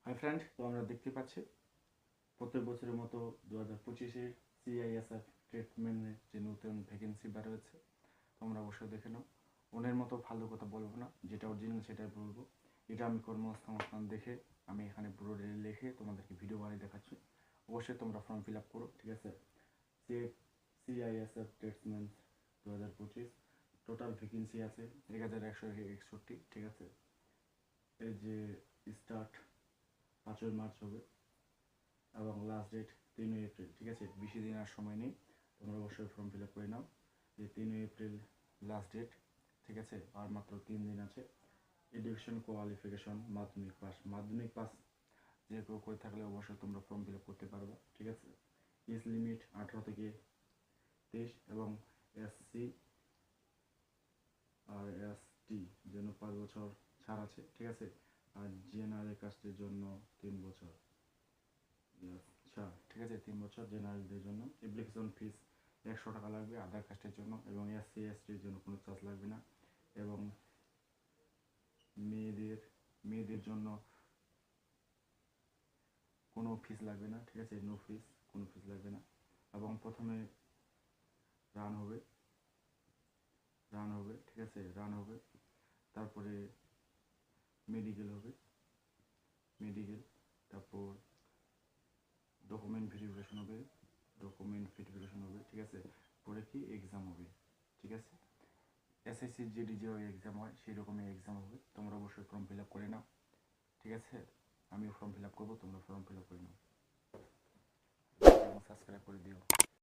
Hi friend, তো আমরা দেখতে পাচ্ছি প্রত্যেক বছরের মতো 2025-এ সিআইএসএফ ট্রিটমেন্টের যে নতুন ভ্যাকেন্সি বার হয়েছে, তোমরা অবশ্যই দেখে নাও। ওনের মতো ভালো কথা বলবো না, যেটা অরিজিনাল সেটাই বলবো। এটা আমি কর্মসংস্থান দেখে আমি এখানে পুরো লিখে তোমাদেরকে ভিডিও বানিয়ে দেখাচ্ছি। অবশ্যই তোমরা ফর্ম ফিল আপ করো, ঠিক আছে। সিআইএসএফ ট্রিটমেন্ট 2025 টোটাল ভ্যাকেন্সি আছে 1161, ঠিক আছে। এর যে স্টার্ট 5ই মার্চ হবে এবং লাস্ট ডেট 3ই এপ্রিল, ঠিক আছে। বেশি দিন আর সময় নেই, তোমরা অবশ্যই ফর্ম ফিল আপ করে নাও। যে 3ই এপ্রিল লাস্ট ডেট, ঠিক আছে। আর মাত্র 3 দিন আছে। এডুকেশন কোয়ালিফিকেশন মাধ্যমিক পাস যে কেউ করে থাকলে অবশ্যই তোমরা ফর্ম ফিল আপ করতে পারবে, ঠিক আছে। এজ লিমিট 18 থেকে 23 এবং এসসি আর এসটি জন্য 5 বছর ছাড় আছে, ঠিক আছে। আর জেনারেল কাস্টের জন্য 3 বছর ছাড়, ঠিক আছে। 3 বছর জেনারেলদের জন্য। অ্যাপ্লিকেশন ফিস 100 টাকা লাগবে আধার কাস্টের জন্য, এবং এসসি এসটির জন্য কোনো চার্জ লাগবে না। এবং মেয়েদের জন্য কোনো ফিস লাগবে না, ঠিক আছে। নো ফিস, কোনো ফিস লাগবে না। এবং প্রথমে রান হবে, ঠিক আছে। রান হবে, তারপরে মেডিকেল হবে, তারপর ডকুমেন্ট ভেরিফিকেশন হবে, ঠিক আছে। পরে কি এক্সাম হবে, ঠিক আছে। এসএসসি জিডি যে এক্সাম হয় সেই রকমই এক্সাম হবে। তোমরা অবশ্যই ফর্ম ফিল আপ করে নাও, ঠিক আছে। আমিও ফর্ম ফিল আপ করবো, তোমরা ফর্ম ফিল আপ করে নাও, সাবস্ক্রাইব করে দিও।